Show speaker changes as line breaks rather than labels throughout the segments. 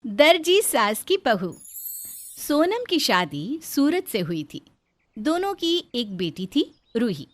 दर्जी सास की बहू। सोनम की शादी सूरज से हुई थी। दोनों की एक बेटी थी, रूही।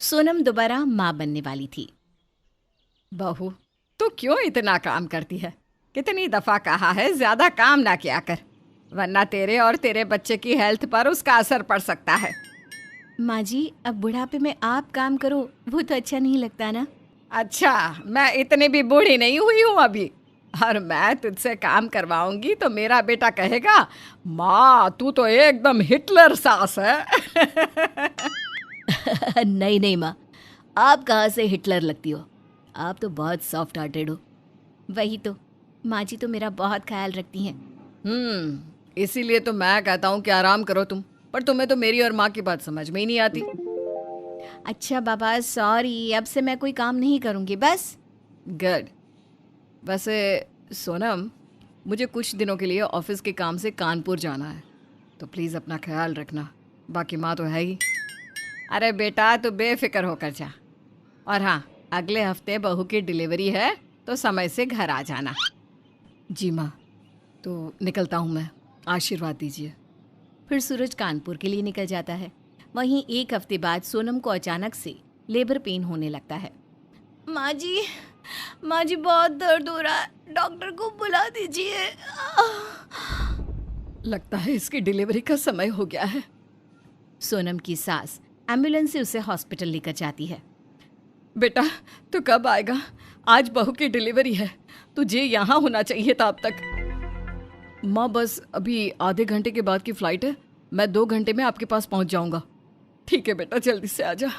सोनम दोबारा माँ बनने वाली थी।
बहू, तू क्यों इतना काम करती है? कितनी दफा कहा है ज्यादा काम ना किया कर, वरना तेरे और तेरे बच्चे की हेल्थ पर उसका असर पड़ सकता है।
माँ जी, अब बुढ़ापे में आप काम करो वो तो अच्छा नहीं लगता ना।
अच्छा, मैं इतनी भी बूढ़ी नहीं हुई हूँ अभी। और मैं तुझसे काम करवाऊंगी तो मेरा बेटा कहेगा, माँ तू तो एकदम हिटलर सास है।
नहीं नहीं माँ, आप कहाँ से हिटलर लगती हो? आप तो बहुत सॉफ्ट हार्टेड हो। वही तो, माँ जी तो मेरा बहुत ख्याल रखती हैं।
इसीलिए तो मैं कहता हूँ कि आराम करो तुम, पर तुम्हें तो मेरी और माँ की बात समझ में ही नहीं आती।
अच्छा बाबा, सॉरी, अब से मैं कोई काम नहीं करूँगी बस।
गुड। वैसे सोनम, मुझे कुछ दिनों के लिए ऑफिस के काम से कानपुर जाना है, तो प्लीज़ अपना ख्याल रखना। बाकी माँ तो है ही। अरे बेटा, तू बेफिक्र होकर जा। और हाँ, अगले हफ्ते बहू की डिलीवरी है तो समय से घर आ जाना। जी माँ। तो निकलता हूँ मैं, आशीर्वाद दीजिए।
फिर सूरज कानपुर के लिए निकल जाता है। वहीं एक हफ्ते बाद सोनम को अचानक से लेबर पेन होने लगता है। माँ जी, माँ जी बहुत दर्द हो रहा है, डॉक्टर को बुला दीजिए।
लगता है इसकी डिलीवरी का समय हो गया है।
सोनम की सास एम्बुलेंस से उसे हॉस्पिटल लेकर जाती है।
बेटा, तू कब आएगा? आज बहू की डिलीवरी है, तुझे यहाँ होना चाहिए था अब तक। माँ, बस अभी आधे घंटे के बाद की फ़्लाइट है, मैं 2 घंटे में आपके पास पहुँच जाऊँगा। ठीक है बेटा, जल्दी से आ जा।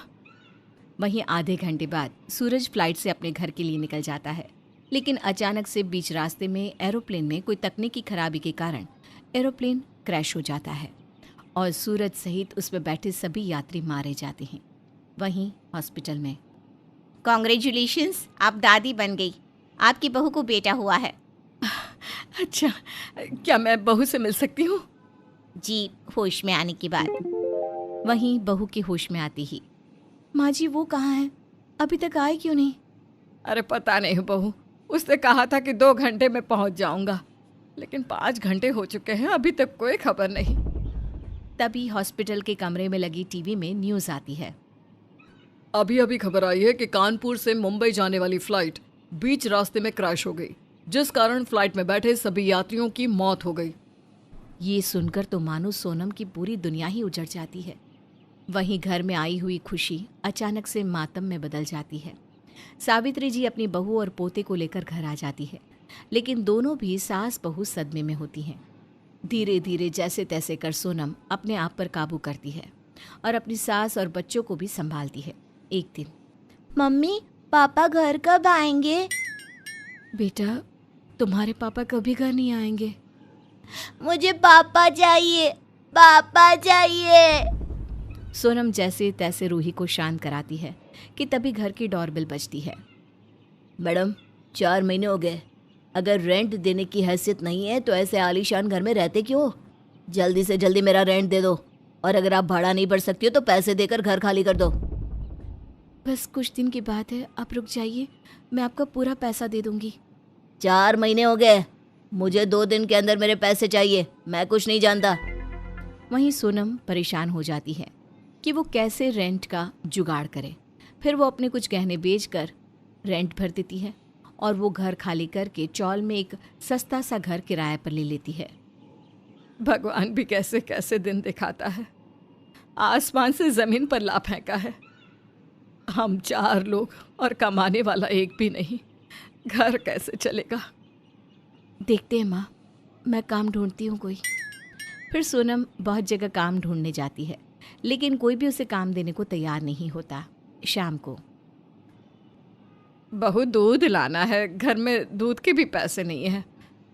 वहीं आधे घंटे बाद सूरज फ्लाइट से अपने घर के लिए निकल जाता है, लेकिन अचानक से बीच रास्ते में एरोप्लेन में कोई तकनीकी खराबी के कारण एरोप्लेन क्रैश हो जाता है और सूरज सहित उसमें बैठे सभी यात्री मारे जाते हैं। वहीं हॉस्पिटल में, कॉन्ग्रेचुलेशंस, आप दादी बन गई, आपकी बहू को बेटा हुआ है।
अच्छा, क्या मैं बहू से मिल सकती हूँ?
जी, होश में आने के बाद। वहीं बहू के होश में आती ही, माँ जी वो कहाँ है, अभी तक आए क्यों नहीं?
अरे पता नहीं बहू, उसने कहा था कि 2 घंटे में पहुँच जाऊँगा, लेकिन 5 घंटे हो चुके हैं, अभी तक कोई खबर नहीं।
तभी हॉस्पिटल के कमरे में लगी टीवी में न्यूज़ आती है।
अभी अभी खबर आई है कि कानपुर से मुंबई जाने वाली फ़्लाइट बीच रास्ते में क्रैश हो गई, जिस कारण फ्लाइट में बैठे सभी यात्रियों की मौत हो गई।
ये सुनकर तो मानो सोनम की पूरी दुनिया ही उजड़ जाती है। वहीं घर में आई हुई खुशी अचानक से मातम में बदल जाती है। सावित्री जी अपनी बहू और पोते को लेकर घर आ जाती है, लेकिन दोनों भी सास बहू सदमे में होती हैं। धीरे धीरे जैसे तैसे कर सोनम अपने आप पर काबू करती है और अपनी सास और बच्चों को भी संभालती है। एक दिन, मम्मी पापा घर कब आएंगे? बेटा, तुम्हारे पापा कभी घर नहीं आएंगे। मुझे पापा चाहिए, पापा चाहिए। सोनम जैसे तैसे रूही को शांत कराती है कि तभी घर की डोरबेल बजती है। मैडम, 4 महीने हो गए, अगर रेंट देने की हैसियत नहीं है तो ऐसे आलीशान घर में रहते क्यों? जल्दी से जल्दी मेरा रेंट दे दो, और अगर आप भाड़ा नहीं भर सकती हो तो पैसे देकर घर खाली कर दो। बस कुछ दिन की बात है, आप रुक जाइए, मैं आपका पूरा पैसा दे दूंगी। 4 महीने हो गए, मुझे 2 दिन के अंदर मेरे पैसे चाहिए, मैं कुछ नहीं जानता। वहीं सोनम परेशान हो जाती है कि वो कैसे रेंट का जुगाड़ करे। फिर वो अपने कुछ गहने बेचकर रेंट भर देती है और वो घर खाली करके चौल में एक सस्ता सा घर किराए पर ले लेती है।
भगवान भी कैसे कैसे दिन दिखाता है, आसमान से ज़मीन पर ला फेंका है। हम 4 लोग और कमाने वाला एक भी नहीं, घर कैसे चलेगा?
देखते हैं माँ, मैं काम ढूंढती हूँ कोई। फिर सोनम बहुत जगह काम ढूंढने जाती है, लेकिन कोई भी उसे काम देने को तैयार नहीं होता। शाम को,
बहू दूध लाना है, घर में दूध के भी पैसे नहीं हैं।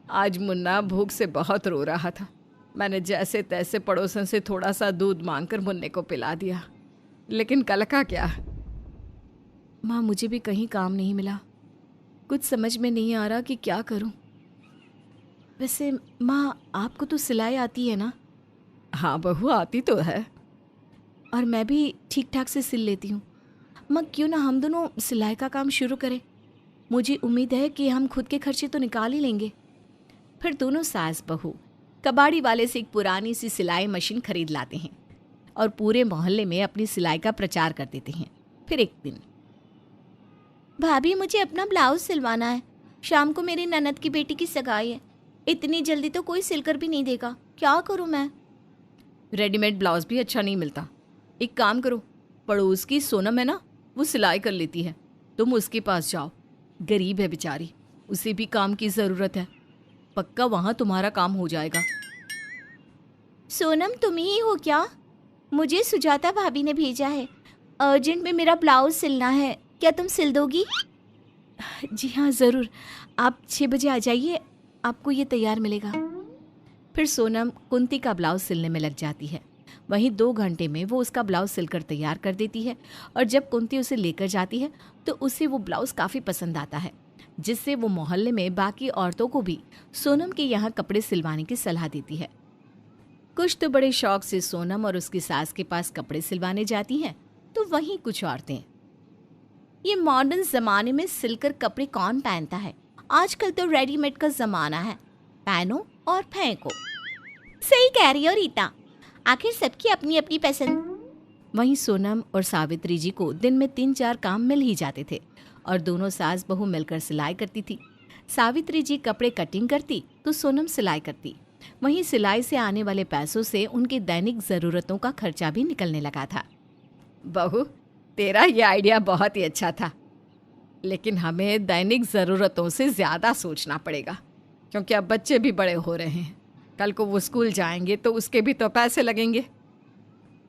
आज मुन्ना भूख से बहुत रो रहा था, मैंने जैसे तैसे पड़ोसन से थोड़ा सा दूध मांगकर मुन्ने को पिला दिया, लेकिन कल का क्या?
माँ मुझे भी कहीं काम नहीं मिला, कुछ समझ में नहीं आ रहा कि क्या करूँ। वैसे माँ, आपको तो सिलाई आती है ना?
हाँ बहू, आती तो है।
और मैं भी ठीक ठाक से सिल लेती हूँ। माँ क्यों ना हम दोनों सिलाई का काम शुरू करें, मुझे उम्मीद है कि हम खुद के खर्चे तो निकाल ही लेंगे। फिर दोनों सास बहू कबाड़ी वाले से एक पुरानी सी सिलाई मशीन खरीद लाते हैं और पूरे मोहल्ले में अपनी सिलाई का प्रचार कर देते हैं। फिर एक दिन, भाभी मुझे अपना ब्लाउज सिलवाना है, शाम को मेरी ननद की बेटी की सगाई है, इतनी जल्दी तो कोई सिलकर भी नहीं देगा, क्या करूं मैं?
रेडीमेड ब्लाउज भी अच्छा नहीं मिलता, एक काम करो, पड़ोस की सोनम है ना, वो सिलाई कर लेती है, तुम उसके पास जाओ, गरीब है बेचारी, उसे भी काम की ज़रूरत है, पक्का वहाँ तुम्हारा काम हो जाएगा।
सोनम तुम ही हो क्या? मुझे सुजाता भाभी ने भेजा है, अर्जेंट में मेरा ब्लाउज सिलना है, क्या तुम सिल दोगी? जी हाँ ज़रूर, आप 6 बजे आ जाइए, आपको ये तैयार मिलेगा। फिर सोनम कुंती का ब्लाउज सिलने में लग जाती है। वहीं 2 घंटे में वो उसका ब्लाउज सिलकर तैयार कर देती है और जब कुंती उसे लेकर जाती है तो उसे वो ब्लाउज काफ़ी पसंद आता है, जिससे वो मोहल्ले में बाकी औरतों को भी सोनम के यहाँ कपड़े सिलवाने की सलाह देती है। कुछ तो बड़े शौक से सोनम और उसकी सास के पास कपड़े सिलवाने जाती हैं, तो वहीं कुछ औरतें, ये मॉडर्न ज़माने में सिलकर कपड़े कौन पहनता है, आजकल तो रेडीमेड का ज़माना है, पहनो और फेंको। सही कह रही हो रीता, आखिर सबकी अपनी अपनी पसंद। वहीं सोनम और सावित्री जी को दिन में 3-4 काम मिल ही जाते थे और दोनों सास बहू मिलकर सिलाई करती थी। सावित्री जी कपड़े कटिंग करती तो सोनम सिलाई करती। वहीं सिलाई से आने वाले पैसों से उनकी दैनिक ज़रूरतों का खर्चा भी निकलने लगा था।
बहू, तेरा ये आइडिया बहुत ही अच्छा था, लेकिन हमें दैनिक ज़रूरतों से ज़्यादा सोचना पड़ेगा, क्योंकि अब बच्चे भी बड़े हो रहे हैं, कल को वो स्कूल जाएंगे तो उसके भी तो पैसे लगेंगे।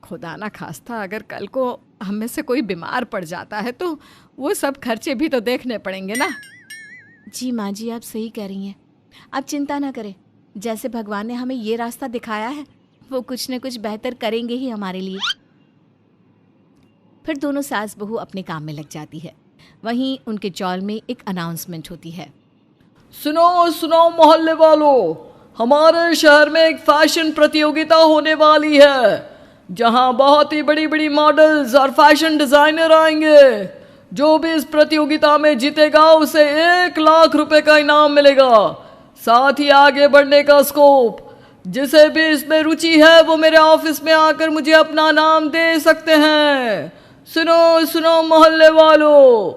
खुदा ना खास्ता अगर कल को हम में से कोई बीमार पड़ जाता है तो वो सब खर्चे भी तो देखने पड़ेंगे ना।
जी माँ जी, आप सही कह रही हैं, आप चिंता ना करें, जैसे भगवान ने हमें ये रास्ता दिखाया है वो कुछ न कुछ बेहतर करेंगे ही हमारे लिए। फिर दोनों सास बहू अपने काम में लग जाती है। वहीं उनके चौल में एक अनाउंसमेंट होती है,
सुनो सुनो मोहल्ले वालों, हमारे शहर में एक फैशन प्रतियोगिता होने वाली है जहां बहुत ही बड़ी बड़ी मॉडल्स और फैशन डिजाइनर आएंगे। जो भी इस प्रतियोगिता में जीतेगा उसे 1 लाख रुपए का इनाम मिलेगा, साथ ही आगे बढ़ने का स्कोप। जिसे भी इसमें रुचि है वो मेरे ऑफिस में आकर मुझे अपना नाम दे सकते हैं। सुनो सुनो मोहल्ले वालों।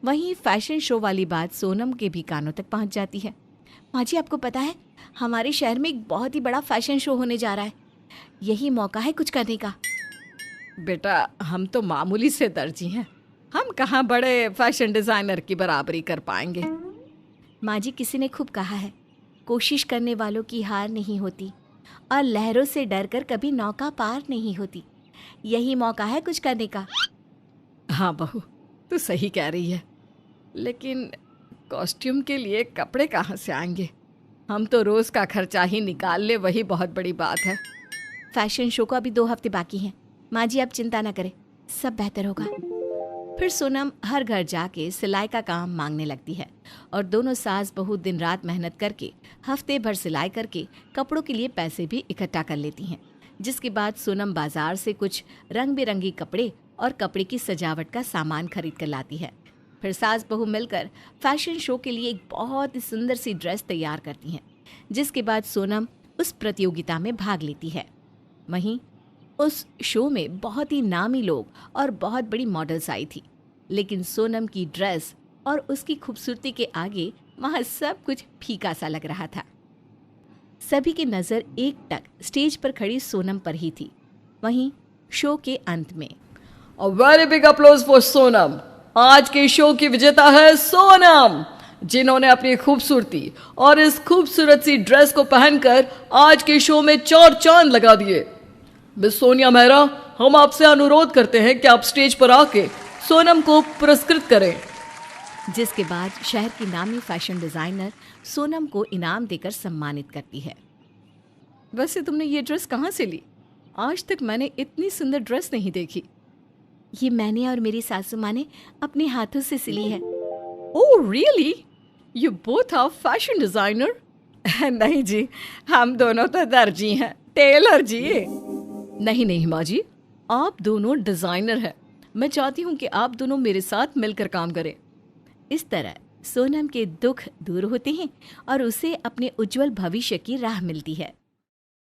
वहीं फैशन शो वाली बात सोनम के भी कानों तक पहुंच जाती है। माँ जी, आपको पता है हमारे शहर में एक बहुत ही बड़ा फैशन शो होने जा रहा है, यही मौका है कुछ करने का।
बेटा, हम तो मामूली से दर्जी हैं, हम कहाँ बड़े फैशन डिज़ाइनर की बराबरी कर पाएंगे।
माँ जी, किसी ने खूब कहा है, कोशिश करने वालों की हार नहीं होती और लहरों से डरकर कभी नौका पार नहीं होती, यही मौका है कुछ करने का।
हाँ बहू, तू सही कह रही है, लेकिन कॉस्ट्यूम के लिए कपड़े कहाँ से आएंगे? हम तो रोज़ का खर्चा ही निकाल ले, वही बहुत बड़ी बात है।
फैशन शो को अभी 2 हफ्ते बाकी हैं। माँ जी, आप चिंता ना करें, सब बेहतर होगा। फिर सोनम हर घर जाके सिलाई का काम मांगने लगती है और दोनों सास बहू दिन रात मेहनत करके हफ्ते भर सिलाई करके कपड़ों के लिए पैसे भी इकट्ठा कर लेती हैं, जिसके बाद सोनम बाजार से कुछ रंग बिरंगी कपड़े और कपड़े की सजावट का सामान खरीद कर लाती है। फिर सास बहू मिलकर फैशन शो के लिए एक बहुत ही सुंदर सी ड्रेस तैयार करती हैं, जिसके बाद सोनम उस प्रतियोगिता में भाग लेती है। वहीं उस शो में बहुत ही नामी लोग और बहुत बड़ी मॉडल्स आई थी, लेकिन सोनम की ड्रेस और उसकी खूबसूरती के आगे वहाँ सब कुछ फीका सा लग रहा था। सभी की नज़र एकटक स्टेज पर खड़ी सोनम पर ही थी। वहीं शो के अंत में
A very big applause for Sonam. आज के शो की विजेता है सोनम, जिन्होंने अपनी खूबसूरती और इस खूबसूरत सी ड्रेस को पहनकर आज के शो में 4 चांद लगा दिए। मिस सोनिया मेहरा, हम आपसे अनुरोध करते हैं कि आप स्टेज पर आके सोनम को पुरस्कृत करें।
जिसके बाद शहर की नामी फैशन डिज़ाइनर सोनम को इनाम देकर सम्मानित करती है।
वैसे तुमने ये ड्रेस कहाँ से ली? आज तक मैंने इतनी सुंदर ड्रेस नहीं देखी।
ये मैंने और मेरी सासू माँ ने अपने हाथों से सिली है।
Oh really? You both are fashion designer? नहीं जी, हम दोनों तो दर्जी हैं, टेलर जी। नहीं नहीं माँ जी, आप दोनों डिज़ाइनर हैं। मैं चाहती हूँ कि आप दोनों मेरे साथ मिलकर काम करें।
इस तरह सोनम के दुख दूर होते हैं और उसे अपने उज्जवल भविष्य की राह मिलती है।